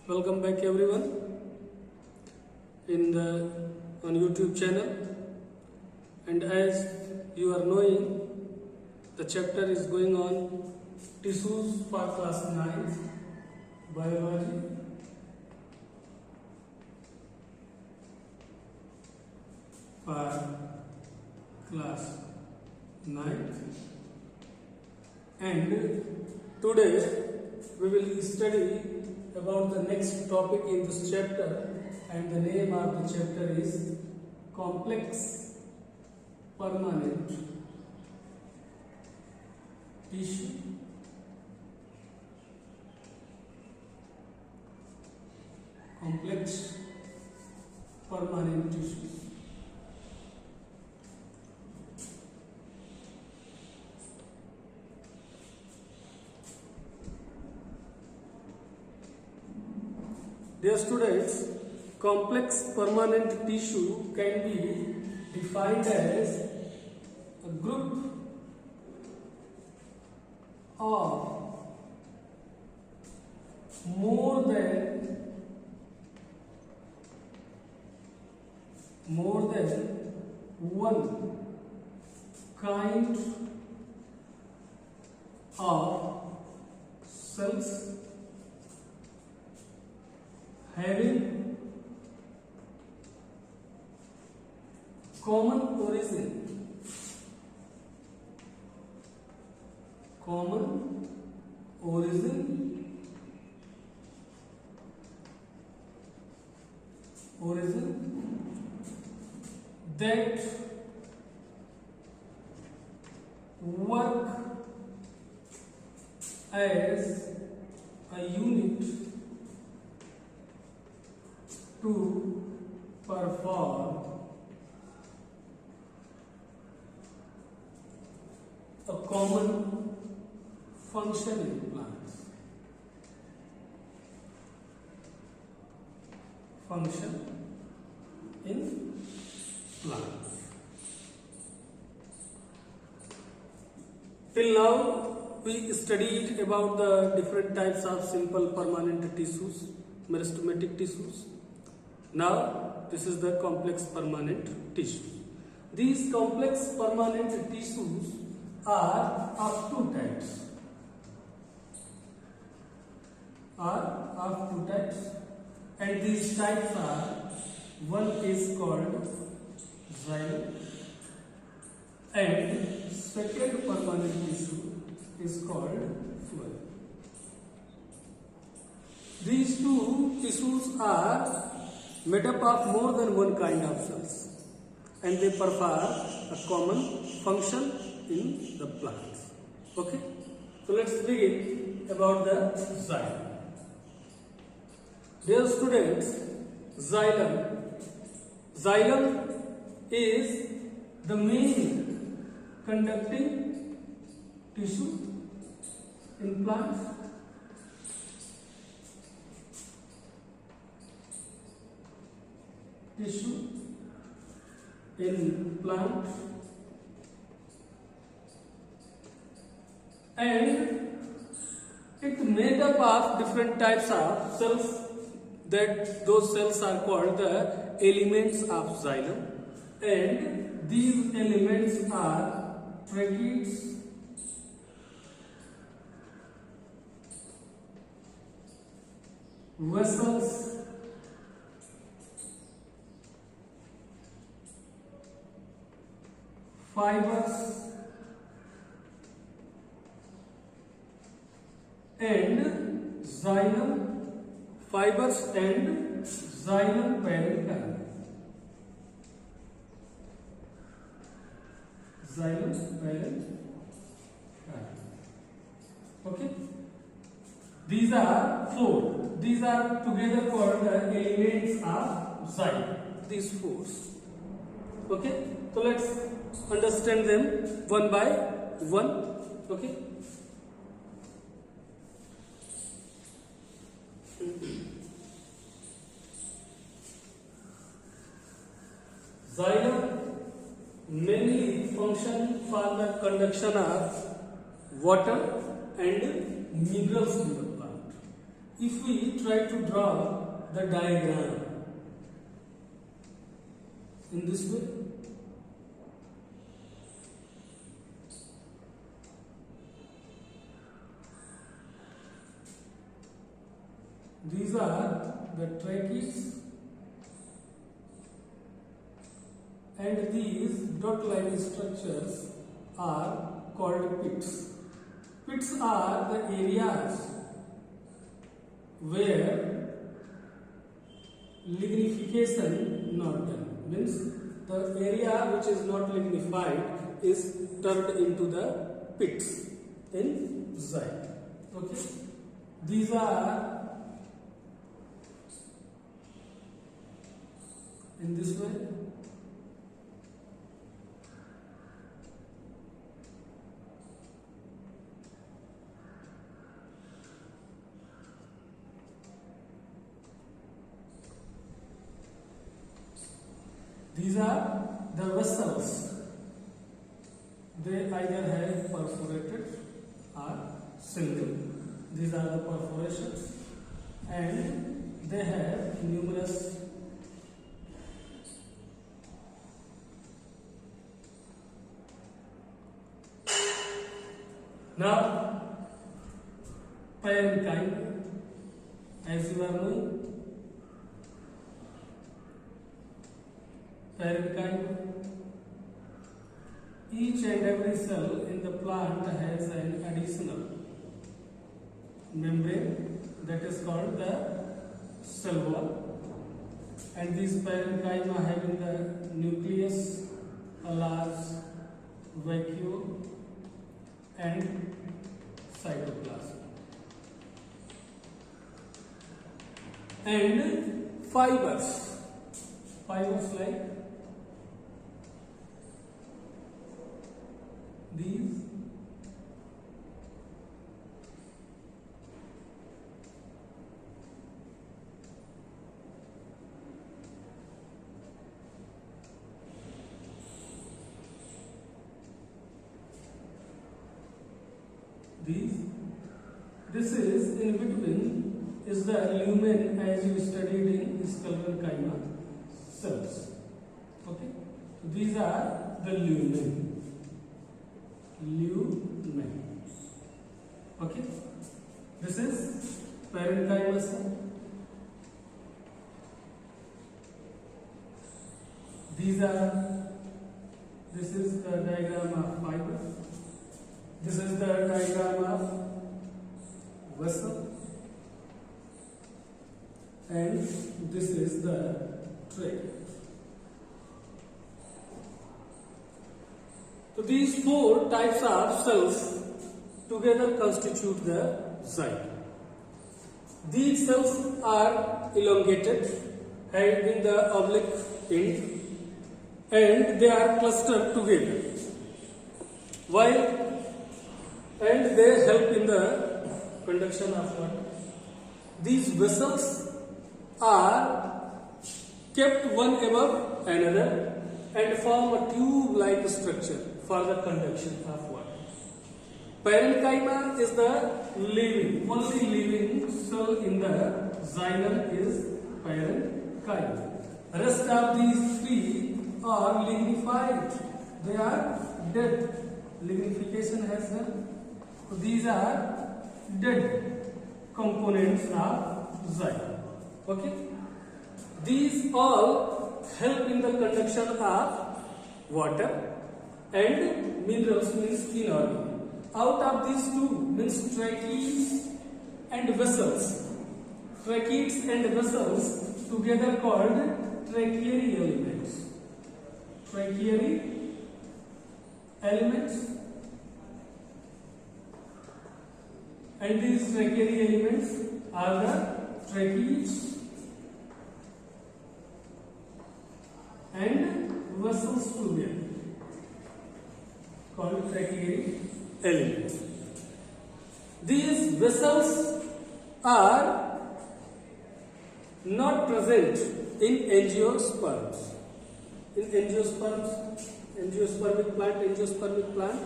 Welcome back everyone in the on YouTube channel, and as you are knowing, the chapter is going on tissues for class 9 biology. For class 9, and today we will study about the next topic in this chapter, and the name of the chapter is complex permanent tissue. Complex permanent tissues. Dear students, complex permanent tissue can be defined as a group of more than one kind of cells having common origin, that work as a unit to perform a common function in plants. Till now, we studied about the different types of simple permanent tissues, meristematic tissues. Now, this is the complex permanent tissue. These complex permanent tissues are of two types. And these types are, one is called xylem, and second permanent tissue is called phloem. These two tissues are made up of more than one kind of cells, and they perform a common function in the plants. Okay, so let's begin about the xylem. Dear students, xylem is the main conducting tissue in plants. And it made up of different types of cells. That those cells are called the elements of xylem, and these elements are tracheids, vessels, fibers, and xylem parenchyma. Okay, these are four. These are together called the elements of xylem. These four. Okay, so let's understand them one by one. Okay. Xylem mainly function for the conduction of water and minerals in the plant. if we try to draw the diagram in this way, these are the trachees and these dot line structures are called pits. Pits are the areas where lignification not done. Means the area which is not lignified is turned into the pits in xylem. Okay, these are in this way. These are the vessels. They either have perforated or single. These are the perforations, and they have numerous now parenchyma, as you are knowing, parenchyma. Each and every cell in the plant has an additional membrane that is called the cell wall, and these parenchyma having the nucleus, a large vacuole, and cytoplasm, and fibers like these. This is in between is the lumen, as you studied in sclerenchyma cells. Okay, so these are the lumen. Okay, this is parenchyma cell. This is the diagram of fiber. This is the diagram of vessel, and this is the trachea. So these four types of cells together constitute the xylem. These cells are elongated, having the oblique end, and they are clustered together. And they help in the conduction of water. These vessels are kept one above another and form a tube-like structure for the conduction of water. Parenchyma is the only living cell in the xylem is parenchyma. Rest of these three are lignified. They are dead. Lignification has done. So these are dead components of xylem. Okay. These all help in the conduction of water and minerals, means inorganic. Out of these two, means trachees and vessels. Trachees and vessels together called tracheary elements. Tracheary elements. And these tracheary elements are the trachees and vessels together, called tracheary elements. These vessels are not present in angiosperms. In angiosperms, angiospermic plant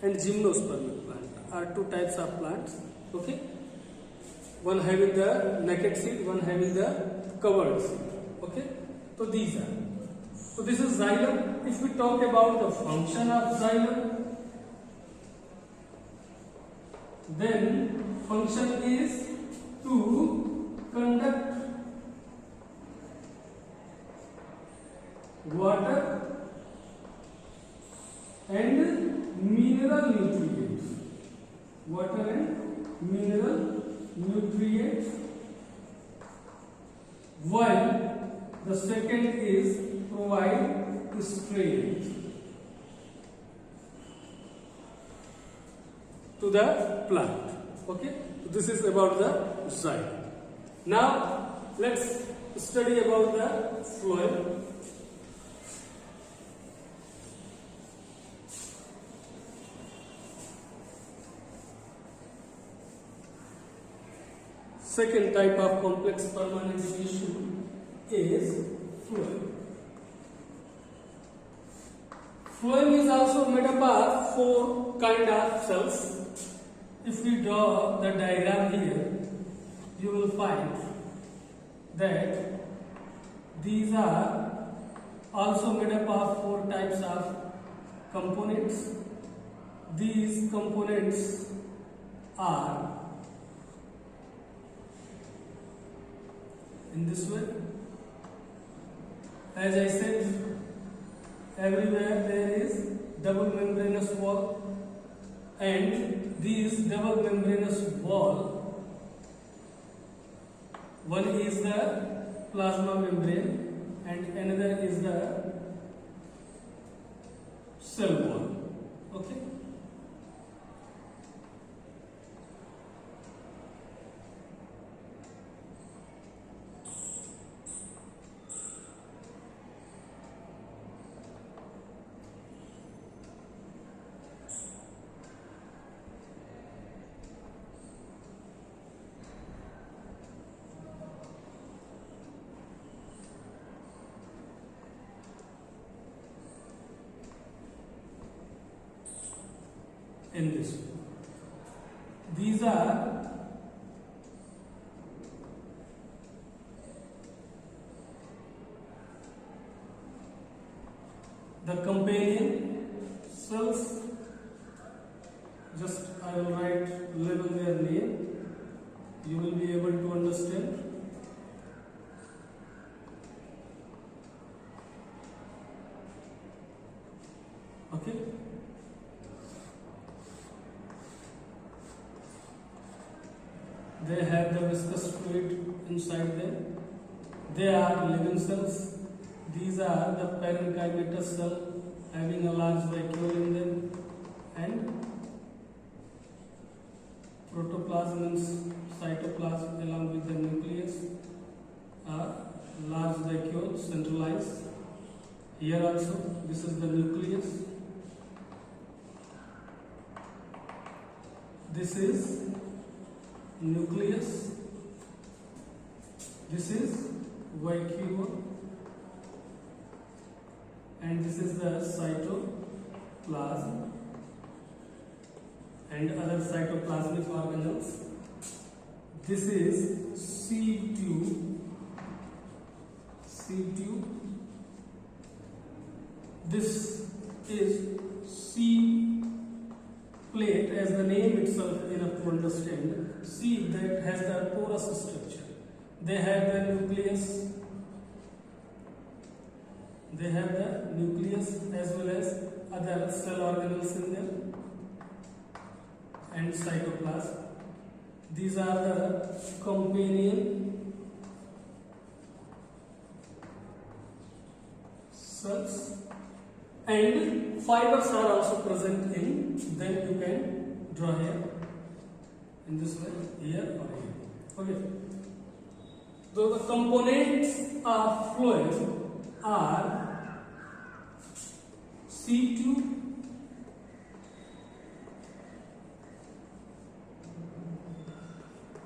and gymnospermic plant are two types of plants. Okay, one having the naked seed, one having the covered seed. Okay, so these are. So this is xylem. If we talk about the function of xylem, then function is to conduct water and mineral nutrients. Water and mineral nutrients. While the second is provide strength to the plant. Okay, this is about the xylem. Now let's study about the phloem. Second type of complex permanent tissue is phloem. Phloem is also made up of 4 kind of cells. If we draw the diagram here, you will find that these are also made up of 4 types of components. These components are in this way. As I said, everywhere there is double membranous wall, and these double membranous wall, one is the plasma membrane and another is the cell wall. Okay. In this, these are the companion cells. Just I will label their name. You will be able to understand. Okay. They have the viscous fluid inside them. They are living cells. These are the parenchymatous cell having a large vacuole in them, and protoplasm means cytoplasm along with the nucleus are large vacuole centralized. Here also this is the nucleus. This is nucleus, this is vacuole, and this is the cytoplasm and other cytoplasmic organelles. This is seed tube, this is seed plate, as the name itself enough to understand. Seed that has the porous structure. They have the nucleus. They have the nucleus as well as other cell organelles in them and cytoplasm. These are the companion cells, and fibers are also present in them. You can draw here in this way, here or here. Okay. So the components of phloem are seed tube,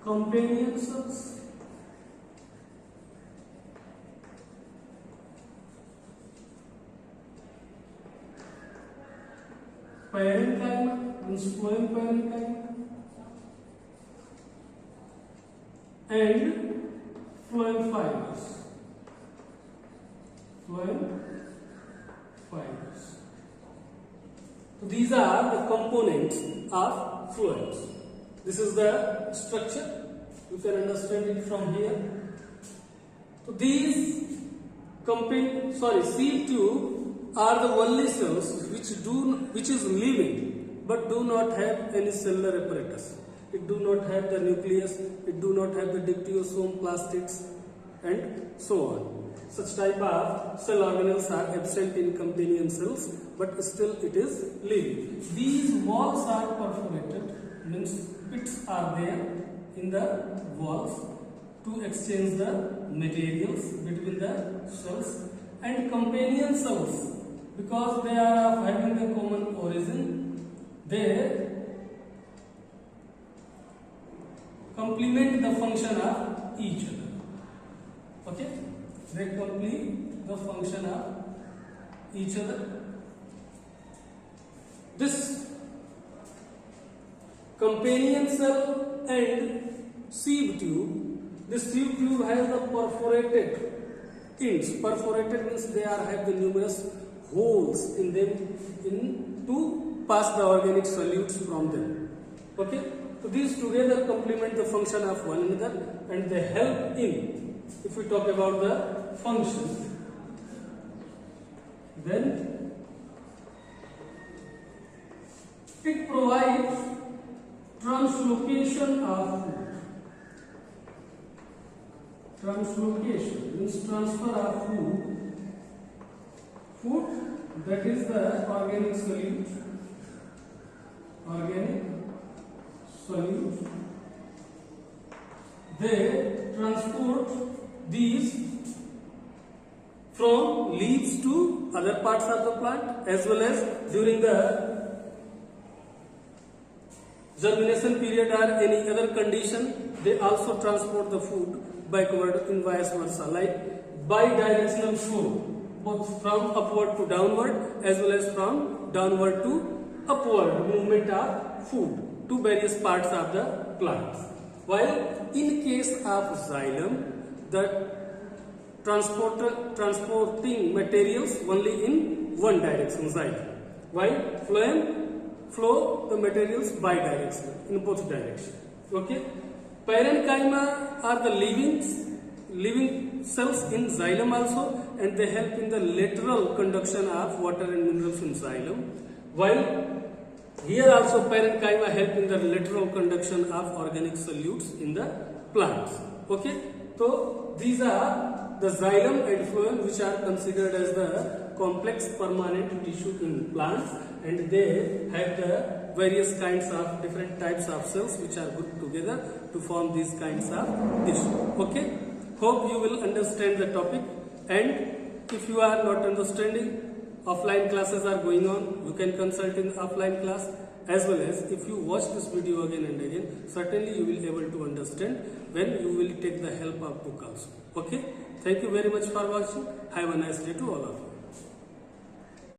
companion cells, parenchyma means phloem parenchyma, and phloem fibers. Phloem fibers. So these are the components of phloems. This is the structure. You can understand it from here. So these seed tube are the only cells which is living but do not have any cellular apparatus. It do not have the nucleus, it do not have the dictyosome, plastids, and so on. Such type of cell organelles are absent in companion cells, but still it is living. These walls are perforated, means pits are there in the walls to exchange the materials between the cells, and companion cells, because they are having a common origin, they complement the function of each other. Okay, they complete the function of each other. This companion cell and sieve tube. This sieve tube has the perforated ends. Perforated means they have the numerous holes in them to pass the organic solutes from them. Okay, so these together complement the function of one another, and they help in, if we talk about the function, then it provides translocation of food. Translocation means transfer of food that is the organic solute. They transport these from leaves to other parts of the plant, as well as during the germination period or any other condition, they also transport the food backward in vice versa, like bidirectional flow, both from upward to downward as well as from downward to upward movement of food to various parts of the plants. While in case of xylem, the transporting materials only in one direction, xylem, while phloem flow the materials bidirectional in both directions. Okay. Parenchyma are the living cells in xylem also, and they help in the lateral conduction of water and minerals in xylem, while here also parenchyma help in the lateral conduction of organic solutes in the plants. Okay, so these are the xylem and phloem, which are considered as the complex permanent tissue in plants, and they have the various kinds of different types of cells which are grouped together to form these kinds of tissue. Okay, hope you will understand the topic, and if you are not understanding, offline classes are going on. You can consult in offline class, as well as if you watch this video again and again, certainly you will be able to understand when you will take the help of book also. Okay, thank you very much for watching. Have a nice day to all of you.